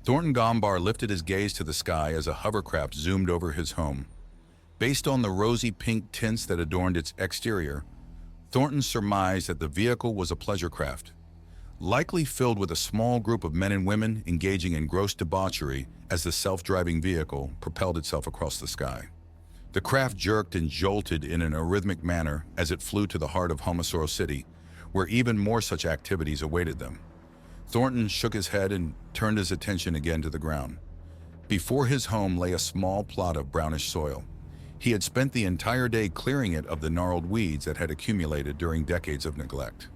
Thornton Gombar lifted his gaze to the sky as a hovercraft zoomed over his home. Based on the rosy pink tints that adorned its exterior, Thornton surmised that the vehicle was a pleasure craft, likely filled with a small group of men and women engaging in gross debauchery as the self-driving vehicle propelled itself across the sky. The craft jerked and jolted in an arrhythmic manner as it flew to the heart of Homosoro City, where even more such activities awaited them. Thornton shook his head and turned his attention again to the ground. Before his home lay a small plot of brownish soil. He had spent the entire day clearing it of the gnarled weeds that had accumulated during decades of neglect.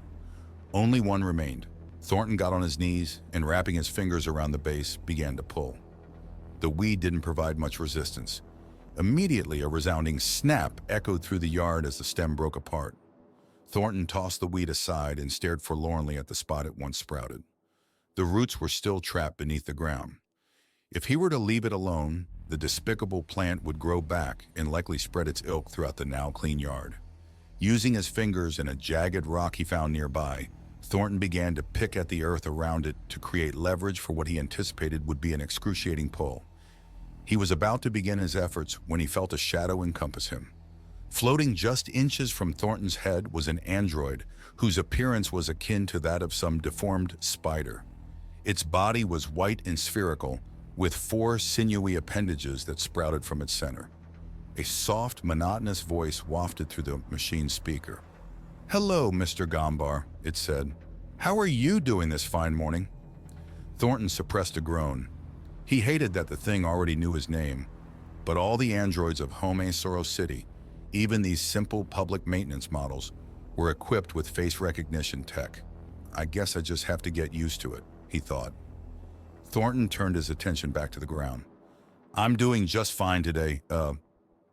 Only one remained. Thornton got on his knees and, wrapping his fingers around the base, began to pull. The weed didn't provide much resistance. Immediately, a resounding snap echoed through the yard as the stem broke apart. Thornton tossed the weed aside and stared forlornly at the spot it once sprouted. The roots were still trapped beneath the ground. If he were to leave it alone, the despicable plant would grow back and likely spread its ilk throughout the now clean yard. Using his fingers and a jagged rock he found nearby, Thornton began to pick at the earth around it to create leverage for what he anticipated would be an excruciating pull. He was about to begin his efforts when he felt a shadow encompass him. Floating just inches from Thornton's head was an android whose appearance was akin to that of some deformed spider. Its body was white and spherical, with 4 sinewy appendages that sprouted from its center. A soft, monotonous voice wafted through the machine's speaker. "Hello, Mr. Gombar," it said. "How are you doing this fine morning?" Thornton suppressed a groan. He hated that the thing already knew his name, but all the androids of Homosoro City, even these simple public maintenance models, were equipped with face recognition tech. "I guess I just have to get used to it," he thought. Thornton turned his attention back to the ground. "I'm doing just fine today,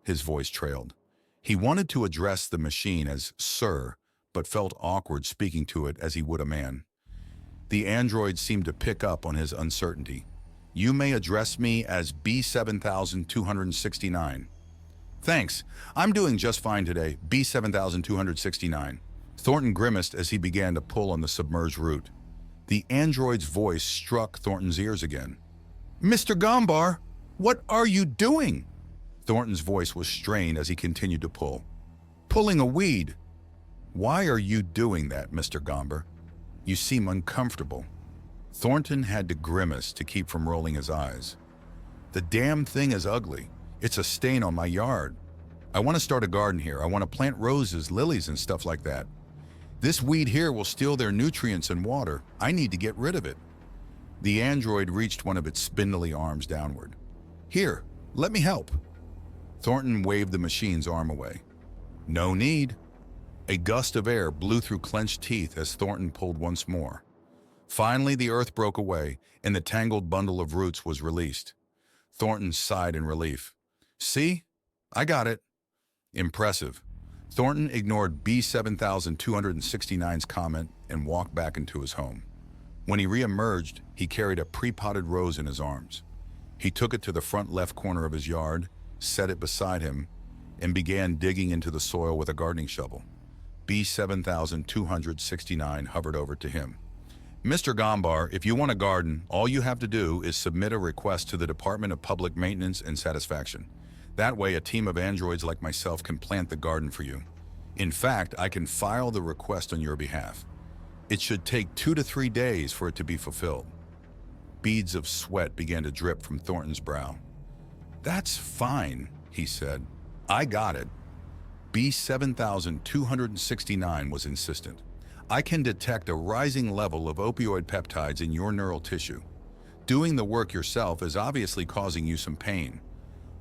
his voice trailed. He wanted to address the machine as Sir, but felt awkward speaking to it as he would a man. The android seemed to pick up on his uncertainty. "You may address me as B7269. "Thanks. I'm doing just fine today, B7269. Thornton grimaced as he began to pull on the submerged root. The android's voice struck Thornton's ears again. "Mr. Gombar, what are you doing?" Thornton's voice was strained as he continued to pull. "Pulling a weed." "Why are you doing that, Mr. Gombar? You seem uncomfortable." Thornton had to grimace to keep from rolling his eyes. "The damn thing is ugly. It's a stain on my yard. I want to start a garden here. I want to plant roses, lilies, and stuff like that. This weed here will steal their nutrients and water. I need to get rid of it." The android reached one of its spindly arms downward. "Here, let me help." Thornton waved the machine's arm away. "No need." A gust of air blew through clenched teeth as Thornton pulled once more. Finally, the earth broke away, and the tangled bundle of roots was released. Thornton sighed in relief. "See? I got it." Impressive. Thornton ignored B7269's comment and walked back into his home. When he re-emerged, he carried a pre-potted rose in his arms. He took it to the front left corner of his yard, set it beside him, and began digging into the soil with a gardening shovel. B7269 hovered over to him. "Mr. Gombar, if you want a garden, all you have to do is submit a request to the Department of Public Maintenance and Satisfaction. That way, a team of androids like myself can plant the garden for you. In fact, I can file the request on your behalf. It should take 2 to 3 days for it to be fulfilled." Beads of sweat began to drip from Thornton's brow. "That's fine," he said. "I got it." B7269 was insistent. "I can detect a rising level of opioid peptides in your neural tissue. Doing the work yourself is obviously causing you some pain.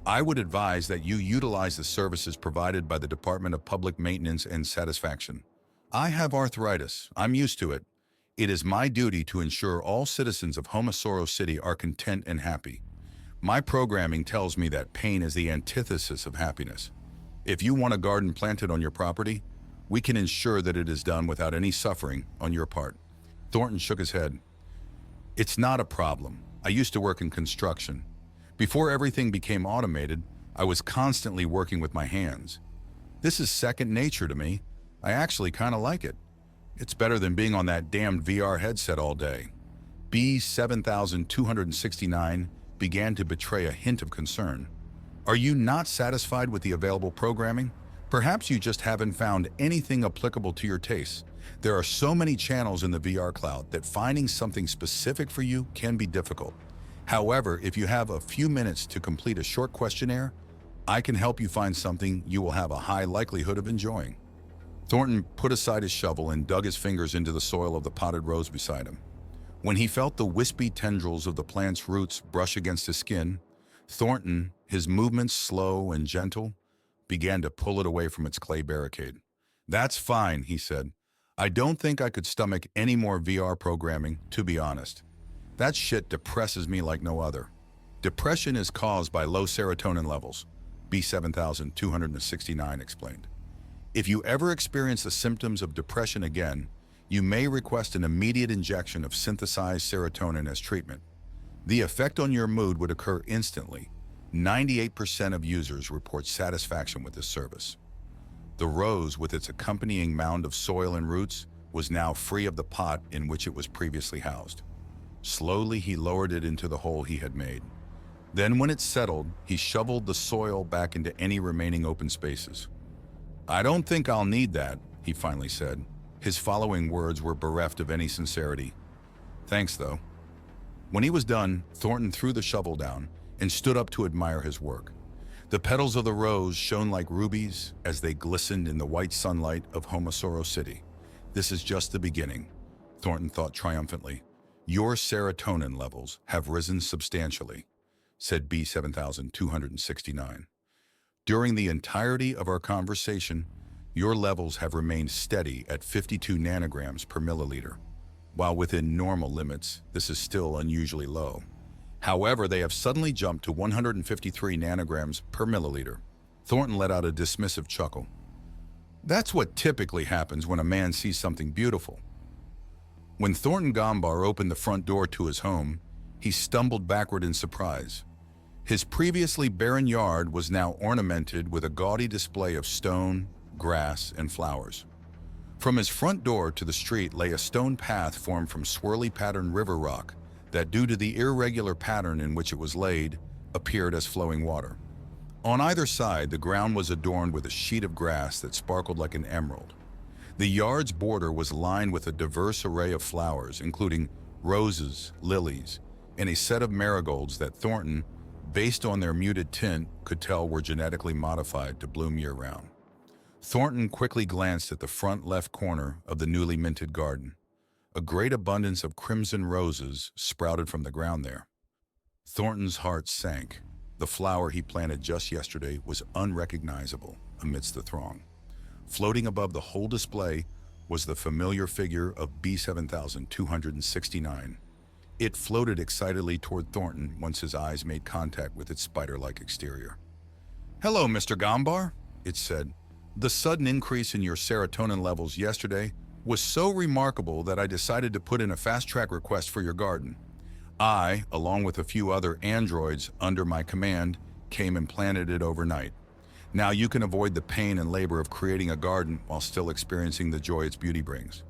I would advise that you utilize the services provided by the Department of Public Maintenance and Satisfaction. I have arthritis. I'm used to it. It is my duty to ensure all citizens of Homosoro City are content and happy. My programming tells me that pain is the antithesis of happiness. If you want a garden planted on your property, we can ensure that it is done without any suffering on your part." Thornton shook his head. "It's not a problem. I used to work in construction. Before everything became automated, I was constantly working with my hands. This is second nature to me. I actually kind of like it. It's better than being on that damned VR headset all day." B7269 began to betray a hint of concern. Are you not satisfied with the available programming? Perhaps you just haven't found anything applicable to your tastes. There are so many channels in the VR cloud that finding something specific for you can be difficult. However, if you have a few minutes to complete a short questionnaire, I can help you find something you will have a high likelihood of enjoying. Thornton put aside his shovel and dug his fingers into the soil of the potted rose beside him. When he felt the wispy tendrils of the plant's roots brush against his skin, Thornton, his movements slow and gentle, began to pull it away from its clay barricade. "That's fine," he said. "I don't think I could stomach any more VR programming, to be honest. That shit depresses me like no other." Depression is caused by low serotonin levels, B7269 explained. If you ever experience the symptoms of depression again, you may request an immediate injection of synthesized serotonin as treatment. The effect on your mood would occur instantly. 98% of users report satisfaction with this service. The rose, with its accompanying mound of soil and roots, was now free of the pot in which it was previously housed. Slowly, he lowered it into the hole he had made. Then, when it settled, he shoveled the soil back into any remaining open spaces. "I don't think I'll need that," he finally said. His following words were bereft of any sincerity. "Thanks, though." When he was done, Thornton threw the shovel down and stood up to admire his work. The petals of the rose shone like rubies as they glistened in the white sunlight of Homosoro City. "This is just the beginning," Thornton thought triumphantly. "Your serotonin levels have risen substantially," said B7269. "During the entirety of our conversation, your levels have remained steady at 52 nanograms per milliliter. While within normal limits, this is still unusually low. However, they have suddenly jumped to 153 nanograms per milliliter." Thornton let out a dismissive chuckle. "That's what typically happens when a man sees something beautiful." When Thornton Gombar opened the front door to his home, he stumbled backward in surprise. His previously barren yard was now ornamented with a gaudy display of stone, grass, and flowers. From his front door to the street lay a stone path formed from swirly patterned river rock that, due to the irregular pattern in which it was laid, appeared as flowing water. On either side, the ground was adorned with a sheet of grass that sparkled like an emerald. The yard's border was lined with a diverse array of flowers, including roses, lilies, and a set of marigolds that Thornton, based on their muted tint, could tell were genetically modified to bloom year-round. Thornton quickly glanced at the front left corner of the newly minted garden. A great abundance of crimson roses sprouted from the ground there. Thornton's heart sank. The flower he planted just yesterday was unrecognizable amidst the throng. Floating above the whole display was the familiar figure of B7269. It floated excitedly toward Thornton once his eyes made contact with its spider-like exterior. "Hello, Mr. Gombar," it said. "The sudden increase in your serotonin levels yesterday was so remarkable that I decided to put in a fast-track request for your garden. I, along with a few other androids under my command, came and planted it overnight. Now you can avoid the pain and labor of creating a garden while still experiencing the joy its beauty brings.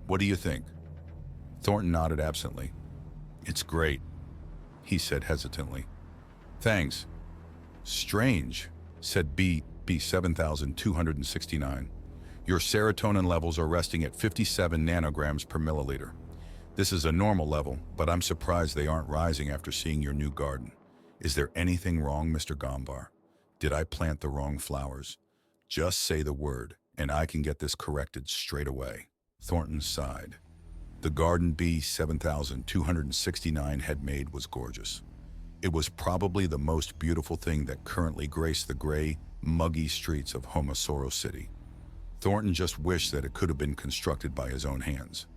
What do you think?" Thornton nodded absently. "It's great," he said hesitantly. "Thanks." "Strange," said B7269. "Your serotonin levels are resting at 57 nanograms per milliliter. This is a normal level, but I'm surprised they aren't rising after seeing your new garden. Is there anything wrong, Mr. Gombar? Did I plant the wrong flowers? Just say the word, and I can get this corrected straight away." Thornton sighed. The garden B7269 had made was gorgeous. It was probably the most beautiful thing that currently graced the gray, muggy streets of Homosoro City. Thornton just wished that it could have been constructed by his own hands.